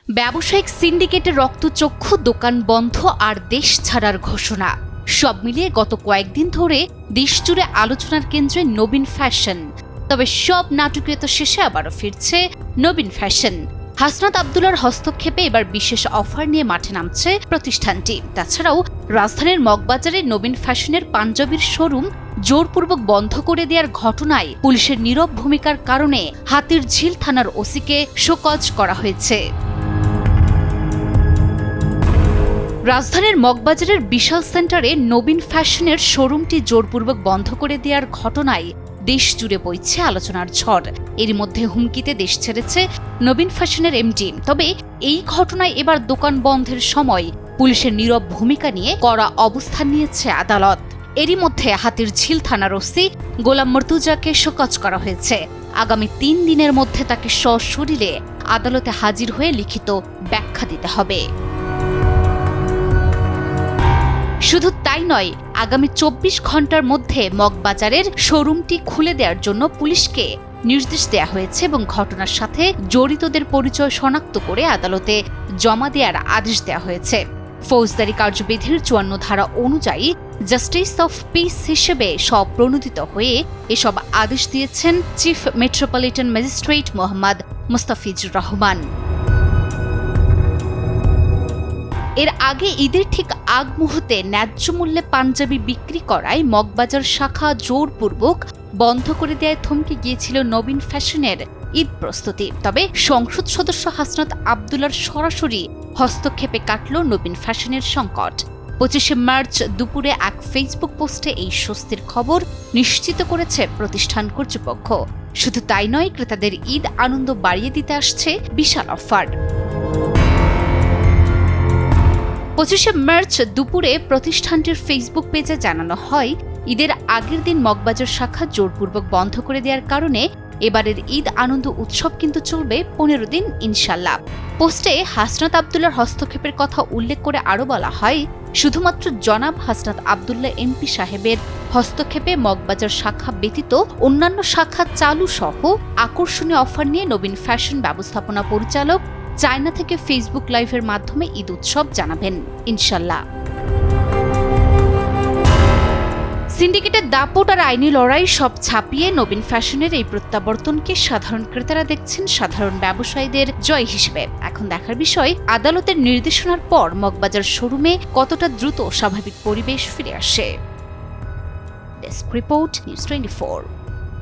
ব্যবসায়িক সিন্ডিকেটের রক্তচক্ষু, দোকান বন্ধ আর দেশ ছাড়ার ঘোষণা। সব মিলিয়ে গত কয়েকদিন ধরে দেশজুড়ে আলোচনার কেন্দ্রে নবীন ফ্যাশন। তবে সব নাটকীয়তা শেষে আবারও ফিরছে নবীন ফ্যাশন। হাসনাত আব্দুল্লাহর হস্তক্ষেপে এবার বিশেষ অফার নিয়ে মাঠে নামছে প্রতিষ্ঠানটি। তাছাড়াও রাজধানীর মগবাজারে নবীন ফ্যাশনের পাঞ্জাবির শোরুম জোরপূর্বক বন্ধ করে দেওয়ার ঘটনায় পুলিশের নীরব ভূমিকার কারণে হাতিরঝিল থানার ওসিকে শোকজ করা হয়েছে। রাজধানীর মগবাজারের বিশাল সেন্টারে নবীন ফ্যাশনের শোরুমটি জোরপূর্বক বন্ধ করে দেওয়ার ঘটনায় দেশ জুড়ে বইছে আলোচনার ঝড়। এর মধ্যে হুমকিতে দেশ ছেড়েছে নবীন ফ্যাশনের এমডি। তবে এই ঘটনায় এবার দোকান বন্ধের সময় পুলিশের নীরব ভূমিকা নিয়ে কড়া অবস্থান নিয়েছে আদালত। এরই মধ্যে হাতিরঝিল থানার ওসি গোলাম মর্তুজাকে শোকজ করা হয়েছে। আগামী 3 দিনের মধ্যে তাকে সশরীরে আদালতে হাজির হয়ে লিখিত ব্যাখ্যা দিতে হবে। শুধু তাই নয়, আগামী 24 ঘন্টার মধ্যে মগবাজারের শোরুমটি খুলে দেওয়ার জন্য পুলিশকে নির্দেশ দেওয়া হয়েছে এবং ঘটনার সাথে জড়িতদের পরিচয় শনাক্ত করে আদালতে জমা দেওয়ার আদেশ দেওয়া হয়েছে। ফৌজদারি কার্যবিধির 54 ধারা অনুযায়ী জাস্টিস অফ পিস হিসেবে স্বপ্রণোদিত হয়ে এসব আদেশ দিয়েছেন chief metropolitan magistrate Mohammad Mustafizur Rahman. এর আগে ঈদের ঠিক আগ মুহূর্তে ন্যায্য মূল্যে পাঞ্জাবি বিক্রি করায় মগবাজার শাখা জোরপূর্বক বন্ধ করে দেওয়ায় থমকে গিয়েছিল নবীন ফ্যাশনের ঈদ প্রস্তুতি। তবে সংসদ সদস্য হাসনাত আব্দুল্লাহর সরাসরি হস্তক্ষেপে কাটল নবীন ফ্যাশনের সংকট। 25শে মার্চ দুপুরে এক ফেসবুক পোস্টে এই স্বস্তির খবর নিশ্চিত করেছে প্রতিষ্ঠান কর্তৃপক্ষ। শুধু তাই নয়, ক্রেতাদের ঈদ আনন্দ বাড়িয়ে দিতে আসছে বিশাল অফার। 25শে মার্চ দুপুরে প্রতিষ্ঠানটির ফেসবুক পেজে জানানো হয়, ঈদের আগের দিন মগবাজার শাখা জোরপূর্বক বন্ধ করে দেওয়ার কারণে এবারের ঈদ আনন্দ উৎসব কিন্তু চলবে 15 দিন ইনশাল্লাহ। পোস্টে হাসনাত আব্দুল্লাহর হস্তক্ষেপের কথা উল্লেখ করে আরও বলা হয়, শুধুমাত্র জনাব হাসনাত আব্দুল্লাহ এমপি সাহেবের হস্তক্ষেপে মগবাজার শাখা ব্যতীত অন্যান্য শাখা চালু সহ আকর্ষণীয় অফার নিয়ে নবীন ফ্যাশন ব্যবস্থাপনা পরিচালক চায়না থেকে ফেসবুক লাইভের মাধ্যমে ঈদ উৎসব জানাবেন ইনশাল্লাহ। সিন্ডিকেটের দাপট আর আইনি লড়াই সব ছাপিয়ে নবীন ফ্যাশনের এই প্রত্যাবর্তনকে সাধারণ ক্রেতারা দেখছেন সাধারণ ব্যবসায়ীদের জয় হিসেবে। এখন দেখার বিষয়, আদালতের নির্দেশনার পর মগবাজার শোরুমে কতটা দ্রুত স্বাভাবিক পরিবেশ ফিরে আসে। Desk report, news 24।